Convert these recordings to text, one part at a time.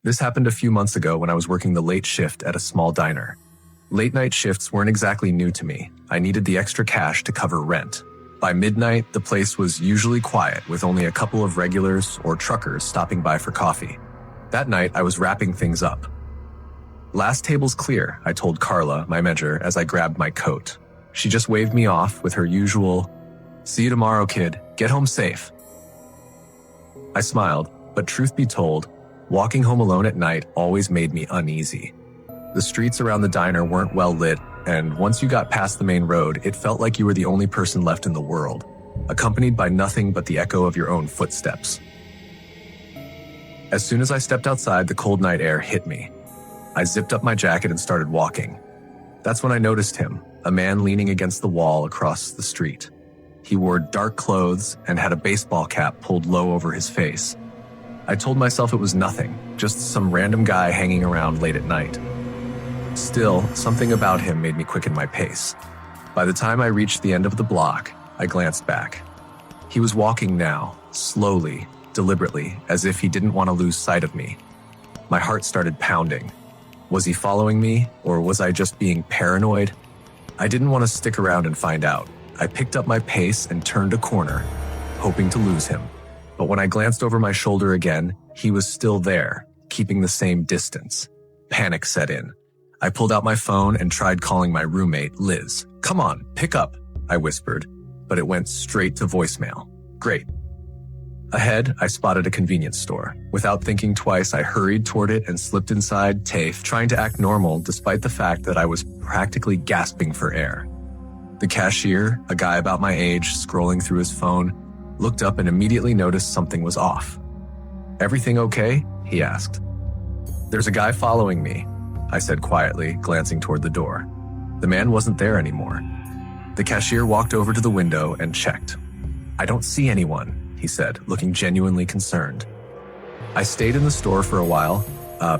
This happened a few months ago when I was working the late shift at a small diner. Late night shifts weren't exactly new to me. I needed the extra cash to cover rent. By midnight, the place was usually quiet with only a couple of regulars or truckers stopping by for coffee. That night, I was wrapping things up. "Last table's clear," I told Carla, my manager, as I grabbed my coat. She just waved me off with her usual, "See you tomorrow, kid. Get home safe." I smiled, but truth be told, walking home alone at night always made me uneasy. The streets around the diner weren't well lit, and once you got past the main road, it felt like you were the only person left in the world, accompanied by nothing but the echo of your own footsteps. As soon as I stepped outside, the cold night air hit me. I zipped up my jacket and started walking. That's when I noticed him, a man leaning against the wall across the street. He wore dark clothes and had a baseball cap pulled low over his face. I told myself it was nothing, just some random guy hanging around late at night. Still, something about him made me quicken my pace. By the time I reached the end of the block, I glanced back. He was walking now, slowly, deliberately, as if he didn't want to lose sight of me. My heart started pounding. Was he following me, or was I just being paranoid? I didn't want to stick around and find out. I picked up my pace and turned a corner, hoping to lose him. But when I glanced over my shoulder again, he was still there, keeping the same distance. Panic set in. I pulled out my phone and tried calling my roommate, Liz. "Come on, pick up," I whispered, but it went straight to voicemail. Great. Ahead, I spotted a convenience store. Without thinking twice, I hurried toward it and slipped inside, TAFE, trying to act normal despite the fact that I was practically gasping for air. The cashier, a guy about my age, scrolling through his phone, looked up and immediately noticed something was off. "Everything okay?" he asked. "There's a guy following me," I said quietly, glancing toward the door. The man wasn't there anymore. The cashier walked over to the window and checked. "I don't see anyone," he said, looking genuinely concerned. I stayed in the store for a while,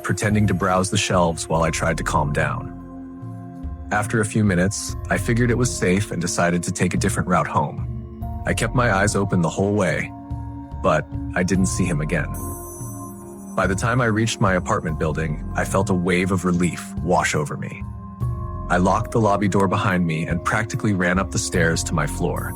pretending to browse the shelves while I tried to calm down. After a few minutes, I figured it was safe and decided to take a different route home. I kept my eyes open the whole way, but I didn't see him again. By the time I reached my apartment building, I felt a wave of relief wash over me. I locked the lobby door behind me and practically ran up the stairs to my floor.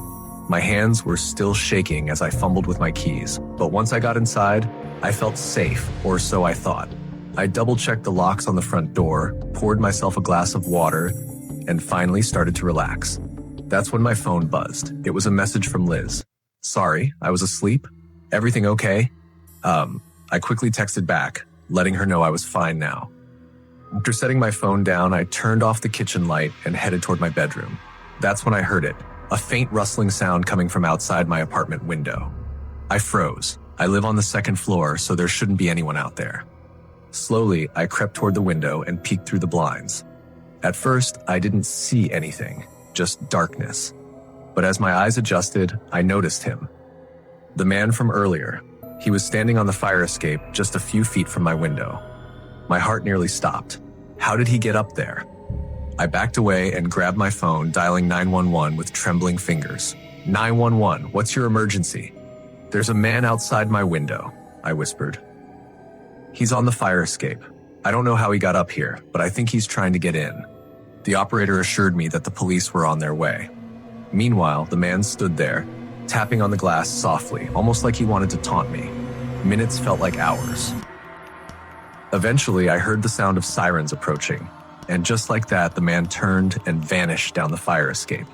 My hands were still shaking as I fumbled with my keys, but once I got inside, I felt safe, or so I thought. I double-checked the locks on the front door, poured myself a glass of water, and finally started to relax. That's when my phone buzzed. It was a message from Liz. "Sorry, I was asleep. Everything okay?" I quickly texted back, letting her know I was fine now. After setting my phone down, I turned off the kitchen light and headed toward my bedroom. That's when I heard it, a faint rustling sound coming from outside my apartment window. I froze. I live on the second floor, so there shouldn't be anyone out there. Slowly, I crept toward the window and peeked through the blinds. At first, I didn't see anything, just darkness. But as my eyes adjusted, I noticed him. The man from earlier. He was standing on the fire escape just a few feet from my window. My heart nearly stopped. How did he get up there? I backed away and grabbed my phone, dialing 911 with trembling fingers. 911, what's your emergency?" "There's a man outside my window," I whispered. "He's on the fire escape. I don't know how he got up here, but I think he's trying to get in." The operator assured me that the police were on their way. Meanwhile, the man stood there, tapping on the glass softly, almost like he wanted to taunt me. Minutes felt like hours. Eventually, I heard the sound of sirens approaching, and just like that, the man turned and vanished down the fire escape.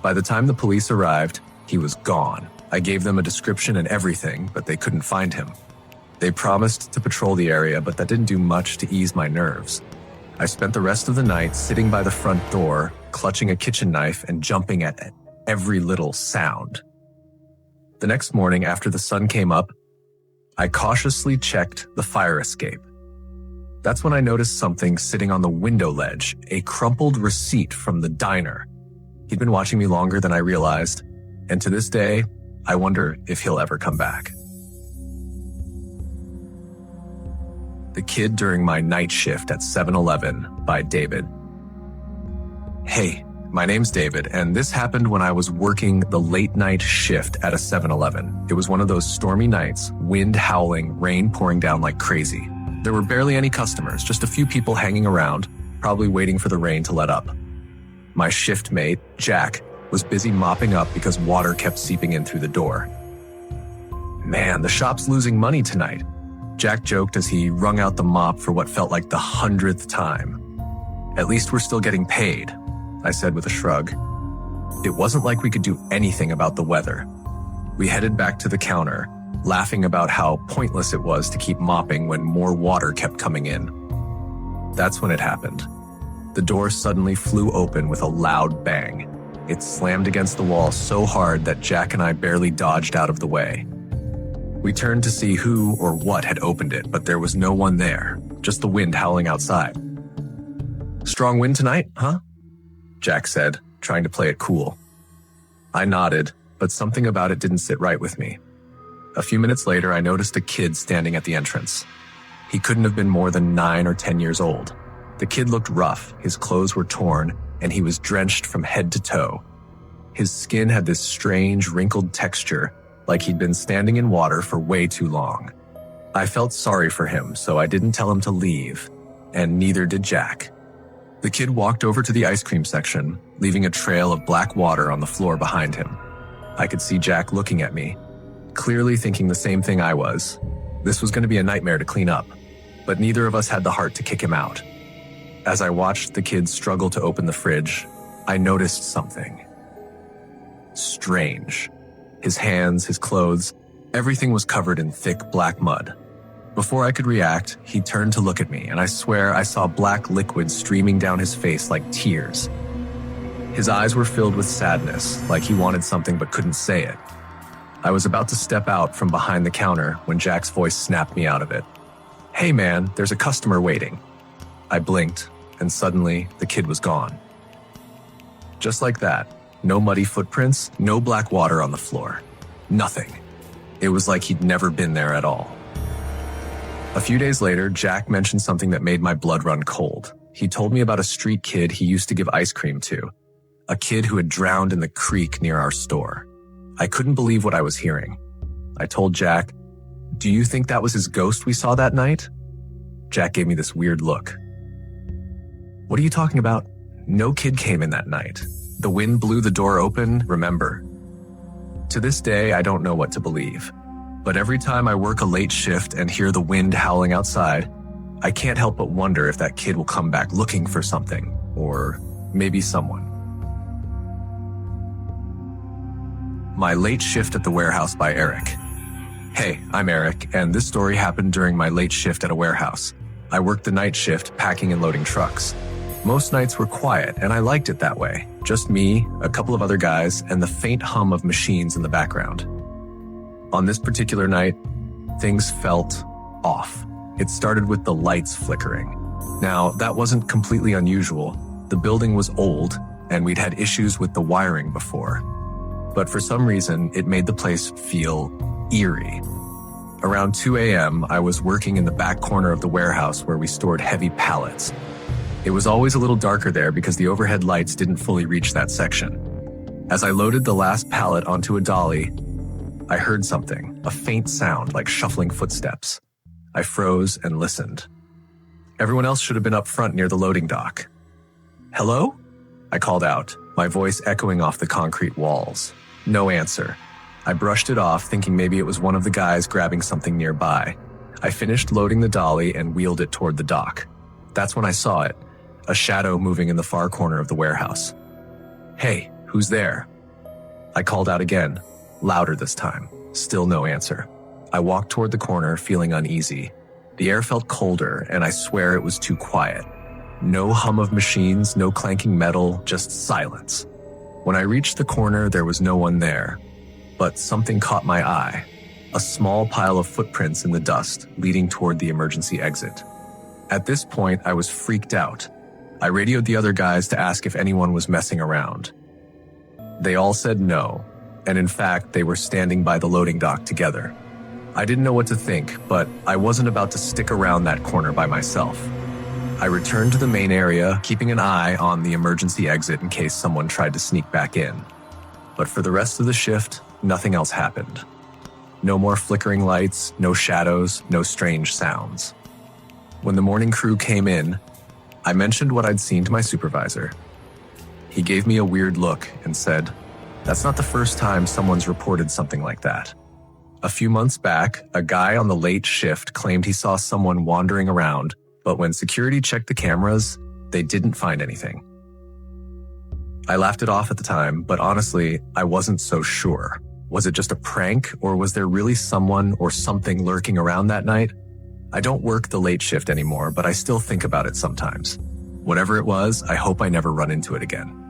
By the time the police arrived, he was gone. I gave them a description and everything, but they couldn't find him. They promised to patrol the area, but that didn't do much to ease my nerves. I spent the rest of the night sitting by the front door, clutching a kitchen knife and jumping at every little sound. The next morning, after the sun came up, I cautiously checked the fire escape. That's when I noticed something sitting on the window ledge, a crumpled receipt from the diner. He'd been watching me longer than I realized, and to this day, I wonder if he'll ever come back. The Kid During My Night Shift at 7-Eleven by David. Hey, My name's David, and this happened when I was working the late night shift at a 7-Eleven. It was one of those stormy nights, wind howling, rain pouring down like crazy. There were barely any customers, just a few people hanging around, probably waiting for the rain to let up. My shift mate, Jack, was busy mopping up because water kept seeping in through the door. "Man, the shop's losing money tonight," Jack joked as he wrung out the mop for what felt like the 100th time. "At least we're still getting paid," I said with a shrug. It wasn't like we could do anything about the weather. We headed back to the counter, laughing about how pointless it was to keep mopping when more water kept coming in. That's when it happened. The door suddenly flew open with a loud bang. It slammed against the wall so hard that Jack and I barely dodged out of the way. We turned to see who or what had opened it, but there was no one there, just the wind howling outside. "Strong wind tonight, huh?" Jack said, trying to play it cool. I nodded, but something about it didn't sit right with me. A few minutes later, I noticed a kid standing at the entrance. He couldn't have been more than 9 or 10 years old. The kid looked rough, his clothes were torn, and he was drenched from head to toe. His skin had this strange, wrinkled texture, like he'd been standing in water for way too long. I felt sorry for him, so I didn't tell him to leave, and neither did Jack. The kid walked over to the ice cream section, leaving a trail of black water on the floor behind him. I could see Jack looking at me, clearly thinking the same thing I was. This was going to be a nightmare to clean up, but neither of us had the heart to kick him out. As I watched the kid struggle to open the fridge, I noticed something strange. His hands, his clothes, everything was covered in thick black mud. Before I could react, he turned to look at me, and I swear I saw black liquid streaming down his face like tears. His eyes were filled with sadness, like he wanted something but couldn't say it. I was about to step out from behind the counter when Jack's voice snapped me out of it. "Hey man, there's a customer waiting." I blinked, and suddenly the kid was gone. Just like that, no muddy footprints, no black water on the floor. Nothing. It was like he'd never been there at all. A few days later, Jack mentioned something that made my blood run cold. He told me about a street kid he used to give ice cream to, a kid who had drowned in the creek near our store. I couldn't believe what I was hearing. I told Jack, "Do you think that was his ghost we saw that night?" Jack gave me this weird look. "What are you talking about? No kid came in that night. The wind blew the door open, remember?" To this day, I don't know what to believe. But every time I work a late shift and hear the wind howling outside, I can't help but wonder if that kid will come back looking for something, or maybe someone. My Late Shift at the Warehouse by Eric. Hey, I'm Eric, and this story happened during my late shift at a warehouse. I worked the night shift packing and loading trucks. Most nights were quiet, and I liked it that way. Just me, a couple of other guys, and the faint hum of machines in the background. On this particular night, things felt off. It started with the lights flickering. Now, that wasn't completely unusual. The building was old, and we'd had issues with the wiring before. But for some reason, it made the place feel eerie. Around 2 a.m., I was working in the back corner of the warehouse where we stored heavy pallets. It was always a little darker there because the overhead lights didn't fully reach that section. As I loaded the last pallet onto a dolly, I heard something, a faint sound like shuffling footsteps. I froze and listened. Everyone else should have been up front near the loading dock. "Hello?" I called out, my voice echoing off the concrete walls. No answer. I brushed it off, thinking maybe it was one of the guys grabbing something nearby. I finished loading the dolly and wheeled it toward the dock. That's when I saw it, a shadow moving in the far corner of the warehouse. "Hey, who's there?" I called out again, louder this time. Still no answer. I walked toward the corner, feeling uneasy. The air felt colder, and I swear it was too quiet. No hum of machines, no clanking metal, just silence. When I reached the corner, there was no one there. But something caught my eye. A small pile of footprints in the dust, leading toward the emergency exit. At this point, I was freaked out. I radioed the other guys to ask if anyone was messing around. They all said no, and in fact, they were standing by the loading dock together. I didn't know what to think, but I wasn't about to stick around that corner by myself. I returned to the main area, keeping an eye on the emergency exit in case someone tried to sneak back in. But for the rest of the shift, nothing else happened. No more flickering lights, no shadows, no strange sounds. When the morning crew came in, I mentioned what I'd seen to my supervisor. He gave me a weird look and said, "That's not the first time someone's reported something like that. A few months back, a guy on the late shift claimed he saw someone wandering around, but when security checked the cameras, they didn't find anything." I laughed it off at the time, but honestly, I wasn't so sure. Was it just a prank, or was there really someone or something lurking around that night? I don't work the late shift anymore, but I still think about it sometimes. Whatever it was, I hope I never run into it again.